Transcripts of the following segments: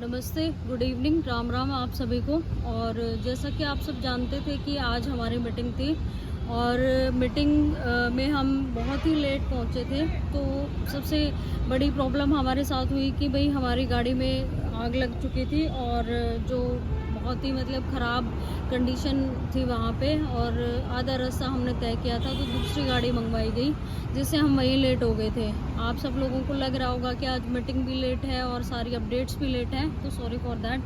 नमस्ते, good evening, Ram Ram आप सभी को। और जैसा कि आप सब जानते थे कि आज हमारी मीटिंग थी और मीटिंग में हम बहुत ही लेट पहुंचे थे। तो सबसे बड़ी प्रॉब्लम हमारे साथ हुई कि भाई हमारी गाड़ी में आग लग चुकी थी और जो बहुत ही मतलब ख़राब कंडीशन थी वहाँ पे, और आधा रास्ता हमने तय किया था तो दूसरी गाड़ी मंगवाई गई जिससे हम वहीं लेट हो गए थे। आप सब लोगों को लग रहा होगा कि आज मीटिंग भी लेट है और सारी अपडेट्स भी लेट हैं, तो सॉरी फॉर दैट,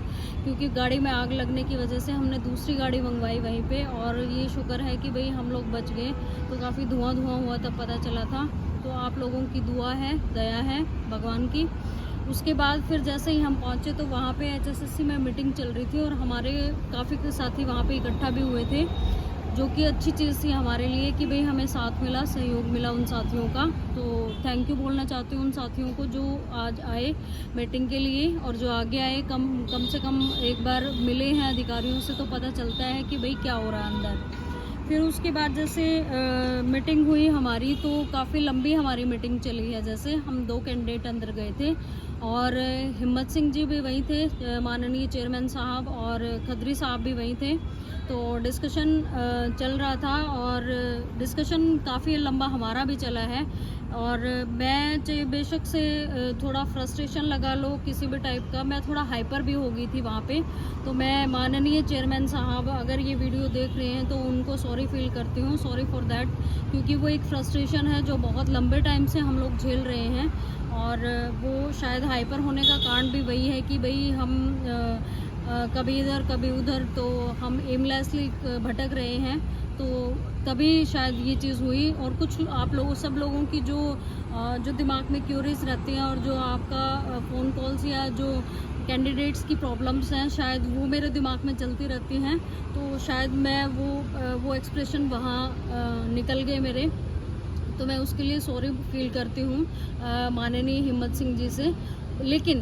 क्योंकि गाड़ी में आग लगने की वजह से हमने दूसरी गाड़ी मंगवाई वहीं पे। और ये शुक्र है कि भाई हम लोग बच गए, तो काफ़ी धुआं हुआ तब पता चला था। तो आप लोगों की दुआ है, दया है भगवान की। उसके बाद फिर जैसे ही हम पहुँचे तो वहाँ पे HSSC में मीटिंग चल रही थी और हमारे काफ़ी साथी वहाँ पे इकट्ठा भी हुए थे, जो कि अच्छी चीज़ थी हमारे लिए कि भाई हमें साथ मिला, सहयोग मिला उन साथियों का। तो थैंक यू बोलना चाहती हूँ उन साथियों को जो आज आए मीटिंग के लिए, और जो आगे आए कम से कम एक बार मिले हैं अधिकारियों से तो पता चलता है कि भाई क्या हो रहा है अंदर। फिर उसके बाद जैसे मीटिंग हुई हमारी, तो काफ़ी लंबी हमारी मीटिंग चली है। जैसे हम 2 कैंडिडेट अंदर गए थे और हिम्मत सिंह जी भी वहीं थे, माननीय चेयरमैन साहब, और खदरी साहब भी वहीं थे। तो डिस्कशन चल रहा था और डिस्कशन काफ़ी लंबा हमारा भी चला है। और मैं बेशक से थोड़ा फ्रस्ट्रेशन लगा लो किसी भी टाइप का, मैं थोड़ा हाइपर भी हो गई थी वहाँ पे। तो मैं माननीय चेयरमैन साहब अगर ये वीडियो देख रहे हैं तो उनको सॉरी फील करती हूँ, सॉरी फॉर दैट, क्योंकि वो एक फ्रस्ट्रेशन है जो बहुत लंबे टाइम से हम लोग झेल रहे हैं। और वो शायद हाइपर होने का कारण भी वही है कि भाई हम कभी इधर कभी उधर, तो हम एमलेसली भटक रहे हैं, तो तभी शायद ये चीज़ हुई। और कुछ आप लोगों सब लोगों की जो दिमाग में क्यूरीज रहती हैं और जो आपका फ़ोन कॉल्स या जो कैंडिडेट्स की प्रॉब्लम्स हैं शायद वो मेरे दिमाग में चलती रहती हैं, तो शायद मैं वो एक्सप्रेशन वहाँ निकल गए मेरे, तो मैं उसके लिए सॉरी फील करती हूँ माननीय हिम्मत सिंह जी से। लेकिन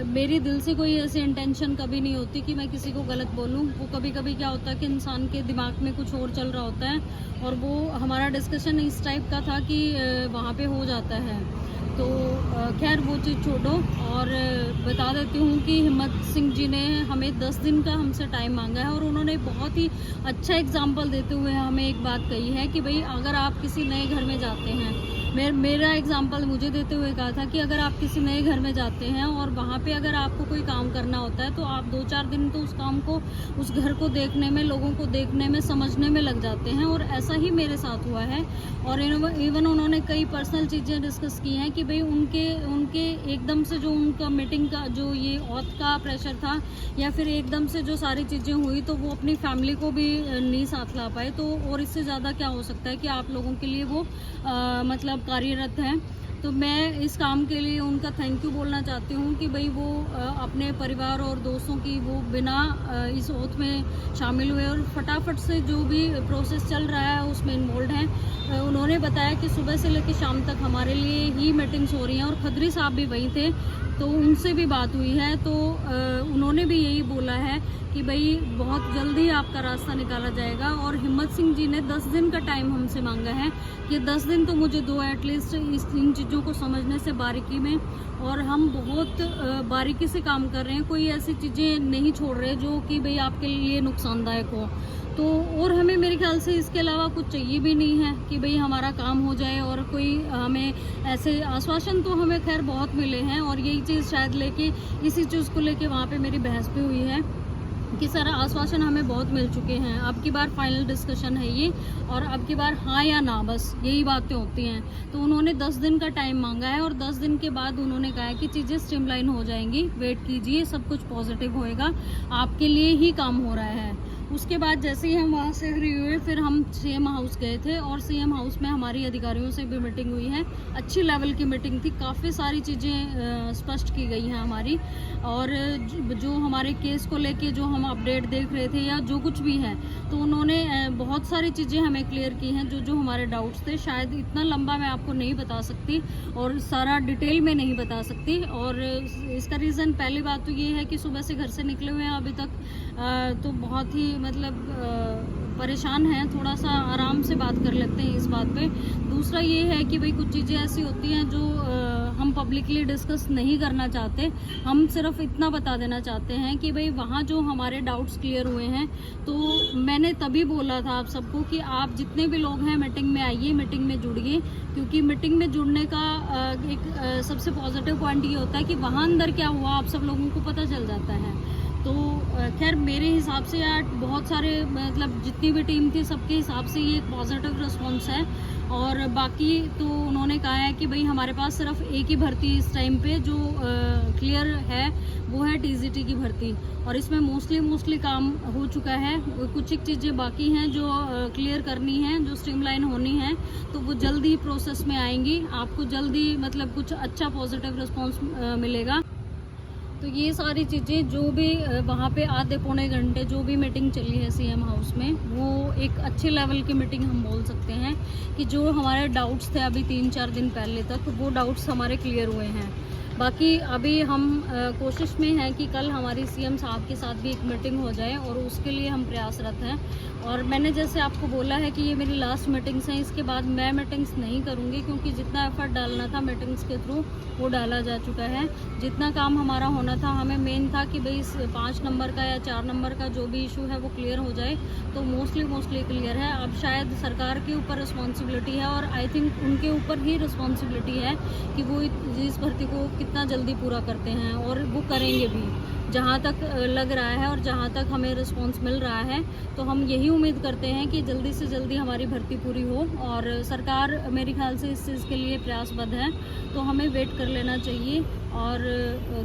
मेरी दिल से कोई ऐसी इंटेंशन कभी नहीं होती कि मैं किसी को गलत बोलूं। वो कभी कभी क्या होता है कि इंसान के दिमाग में कुछ और चल रहा होता है, और वो हमारा डिस्कशन इस टाइप का था कि वहाँ पे हो जाता है। तो खैर वो चीज़ छोड़ो, और बता देती हूँ कि हिम्मत सिंह जी ने हमें 10 दिन का हमसे टाइम मांगा है, और उन्होंने बहुत ही अच्छा एग्जाम्पल देते हुए हमें एक बात कही है कि भाई अगर आप किसी नए घर में जाते हैं, मेरा एग्जाम्पल मुझे देते हुए कहा था कि अगर आप किसी नए घर में जाते हैं और वहाँ पे अगर आपको कोई काम करना होता है तो आप 2-4 दिन तो उस काम को, उस घर को देखने में, लोगों को देखने में, समझने में लग जाते हैं। और ऐसा ही मेरे साथ हुआ है। और इवन उन्होंने कई पर्सनल चीज़ें डिस्कस की हैं कि भाई उनके एकदम से जो उनका मीटिंग का जो ये औत का प्रेशर था, या फिर एकदम से जो सारी चीज़ें हुई, तो वो अपनी फैमिली को भी नहीं साथ ला पाए। तो और इससे ज़्यादा क्या हो सकता है कि आप लोगों के लिए वो मतलब कार्यरत हैं। तो मैं इस काम के लिए उनका थैंक यू बोलना चाहती हूँ कि भाई वो अपने परिवार और दोस्तों की वो बिना इस ओथ में शामिल हुए और फटाफट से जो भी प्रोसेस चल रहा है उसमें इन्वॉल्व हैं। उन्होंने बताया कि सुबह से लेकर शाम तक हमारे लिए ही मीटिंग्स हो रही हैं, और खदरी साहब भी वहीं थे, तो उनसे भी बात हुई है। तो उन्होंने भी यही बोला है कि भाई बहुत जल्दी आपका रास्ता निकाला जाएगा। और हिम्मत सिंह जी ने 10 दिन का टाइम हमसे मांगा है कि 10 दिन तो मुझे दो एटलीस्ट इन चीज़ों को समझने से बारीकी में, और हम बहुत बारीकी से काम कर रहे हैं, कोई ऐसी चीज़ें नहीं छोड़ रहे जो कि भाई आपके लिए नुकसानदायक हो। तो और हमें मेरे ख्याल से इसके अलावा कुछ चाहिए भी नहीं है कि भाई हमारा काम हो जाए, और कोई हमें ऐसे आश्वासन तो हमें खैर बहुत मिले हैं, और यही चीज़ शायद लेके इसी चीज़ को लेके वहाँ पे मेरी बहस भी हुई है कि सर आश्वासन हमें बहुत मिल चुके हैं, अब की बार फाइनल डिस्कशन है ये, और अब की बार हाँ या ना, बस यही बातें होती हैं। तो उन्होंने 10 दिन का टाइम मांगा है, और 10 दिन के बाद उन्होंने कहा है कि चीज़ें स्ट्रीमलाइन हो जाएंगी, वेट कीजिए, सब कुछ पॉजिटिव होएगा, आपके लिए ही काम हो रहा है। उसके बाद जैसे ही हम वहाँ से फ्री हुए, फिर हम CM हाउस गए थे, और CM हाउस में हमारी अधिकारियों से भी मीटिंग हुई है। अच्छी लेवल की मीटिंग थी, काफ़ी सारी चीज़ें स्पष्ट की गई हैं हमारी, और जो हमारे केस को लेके जो हम अपडेट देख रहे थे या जो कुछ भी है, तो उन्होंने बहुत सारी चीज़ें हमें क्लियर की हैं, जो हमारे डाउट्स थे। शायद इतना लंबा मैं आपको नहीं बता सकती और सारा डिटेल में नहीं बता सकती, और इसका रीज़न पहली बात तो ये है कि सुबह से घर से निकले हुए हैं अभी तक, तो बहुत ही मतलब परेशान हैं, थोड़ा सा आराम से बात कर लेते हैं इस बात पे। दूसरा ये है कि भाई कुछ चीज़ें ऐसी होती हैं जो हम हम पब्लिकली डिस्कस नहीं करना चाहते। हम सिर्फ इतना बता देना चाहते हैं कि भाई वहाँ जो हमारे डाउट्स क्लियर हुए हैं, तो मैंने तभी बोला था आप सबको कि आप जितने भी लोग हैं मीटिंग में आइए, मीटिंग में जुड़िए, क्योंकि मीटिंग में जुड़ने का एक सबसे पॉजिटिव पॉइंट ये होता है कि वहाँ अंदर क्या हुआ आप सब लोगों को पता चल जाता है। तो खैर मेरे हिसाब से यार बहुत सारे मतलब जितनी भी टीम थी सबके हिसाब से ये एक पॉजिटिव रिस्पॉन्स है। और बाकी तो उन्होंने कहा है कि भाई हमारे पास सिर्फ एक ही भर्ती इस टाइम पे जो क्लियर है वो है टीजीटी की भर्ती, और इसमें मोस्टली काम हो चुका है। कुछ एक चीज़ें बाकी हैं जो क्लियर करनी हैं, जो स्ट्रीमलाइन होनी है, तो वो जल्दी प्रोसेस में आएंगी। आपको जल्दी मतलब कुछ अच्छा पॉजिटिव रिस्पॉन्स मिलेगा। तो ये सारी चीज़ें जो भी वहाँ पे आधे पौने घंटे जो भी मीटिंग चली है सीएम हाउस में, वो एक अच्छे लेवल की मीटिंग हम बोल सकते हैं कि जो हमारे डाउट्स थे अभी 3-4 दिन पहले तक, वो डाउट्स हमारे क्लियर हुए हैं। बाकी अभी हम कोशिश में हैं कि कल हमारी सीएम साहब के साथ भी एक मीटिंग हो जाए, और उसके लिए हम प्रयासरत हैं। और मैंने जैसे आपको बोला है कि ये मेरी लास्ट मीटिंग्स हैं, इसके बाद मैं मीटिंग्स नहीं करूँगी, क्योंकि जितना एफर्ट डालना था मीटिंग्स के थ्रू वो डाला जा चुका है। जितना काम हमारा होना था, हमें मेन था कि भाई 5 नंबर का या 4 नंबर का जो भी इशू है वो क्लियर हो जाए, तो मोस्टली क्लियर है। अब शायद सरकार के ऊपर रिस्पॉन्सिबिलिटी है, और आई थिंक उनके ऊपर ही रिस्पॉन्सिबिलिटी है कि वो इस भर्ती को कितना जल्दी पूरा करते हैं, और वो करेंगे भी जहाँ तक लग रहा है और जहाँ तक हमें रिस्पांस मिल रहा है। तो हम यही उम्मीद करते हैं कि जल्दी से जल्दी हमारी भर्ती पूरी हो, और सरकार मेरे ख्याल से इस चीज़ के लिए प्रयासबद्ध है, तो हमें वेट कर लेना चाहिए। और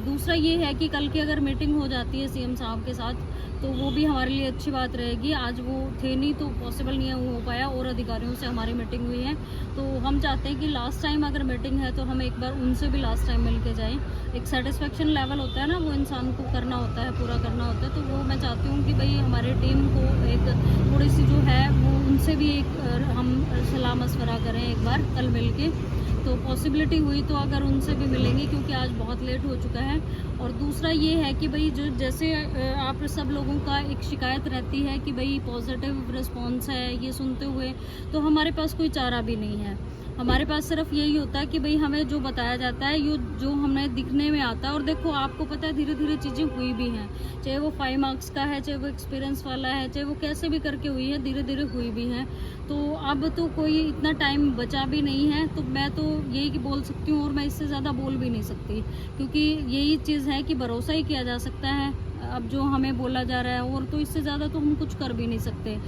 दूसरा ये है कि कल की अगर मीटिंग हो जाती है सीएम साहब के साथ, तो वो भी हमारे लिए अच्छी बात रहेगी। आज वो थे नहीं तो पॉसिबल नहीं हो पाया, और अधिकारियों से हमारी मीटिंग हुई है, तो हम चाहते हैं कि लास्ट टाइम अगर मीटिंग है तो हम एक बार उनसे भी लास्ट टाइम मिल के जाएँ। एक सेटिस्फेक्शन लेवल होता है ना, वो इंसान को करना होता है, पूरा करना होता है। तो वो मैं चाहती हूँ कि भाई हमारे टीम को एक थोड़ी सी जो है वो उनसे भी एक हम सलाह मशवरा करें एक बार कल मिल के। तो पॉसिबिलिटी हुई तो अगर उनसे भी मिलेंगे, क्योंकि आज बहुत लेट हो चुका है। और दूसरा ये है कि भाई जो जैसे आप सब लोगों का एक शिकायत रहती है कि भाई पॉजिटिव रिस्पांस है, ये सुनते हुए तो हमारे पास कोई चारा भी नहीं है। हमारे पास सिर्फ यही होता है कि भाई हमें जो बताया जाता है, ये जो हमें दिखने में आता है। और देखो आपको पता है धीरे धीरे चीज़ें हुई भी हैं, चाहे वो 5 मार्क्स का है, चाहे वो एक्सपीरियंस वाला है, चाहे वो कैसे भी करके हुई है, धीरे धीरे हुई भी हैं। तो अब तो कोई इतना टाइम बचा भी नहीं है, तो मैं तो यही बोल सकती हूँ, और मैं इससे ज़्यादा बोल भी नहीं सकती, क्योंकि यही चीज़ है कि भरोसा ही किया जा सकता है अब जो हमें बोला जा रहा है, और तो इससे ज़्यादा तो हम कुछ कर भी नहीं सकते।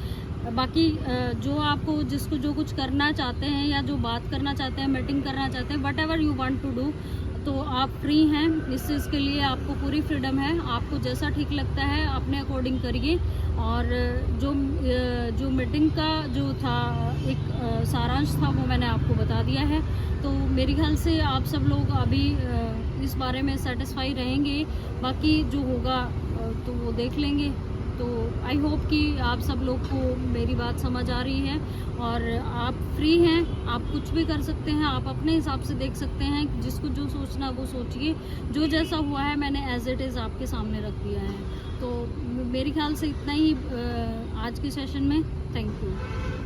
बाकी जो आपको जिसको जो कुछ करना चाहते हैं या जो बात करना चाहते हैं, मीटिंग करना चाहते हैं, whatever you want to do, तो आप फ्री हैं। इस चीज़ के लिए आपको पूरी फ्रीडम है, आपको जैसा ठीक लगता है अपने अकॉर्डिंग करिए। और जो मीटिंग का जो था एक सारांश था वो मैंने आपको बता दिया है। तो मेरे ख्याल से आप सब लोग अभी इस बारे में सेटिस्फाई रहेंगे, बाकी जो होगा तो वो देख लेंगे। तो आई होप कि आप सब लोग को मेरी बात समझ आ रही है, और आप फ्री हैं, आप कुछ भी कर सकते हैं, आप अपने हिसाब से देख सकते हैं। जिसको जो सोचना वो सोचिए, जो जैसा हुआ है मैंने एज इट इज़ आपके सामने रख दिया है। तो मेरे ख्याल से इतना ही आज के सेशन में। Thank you.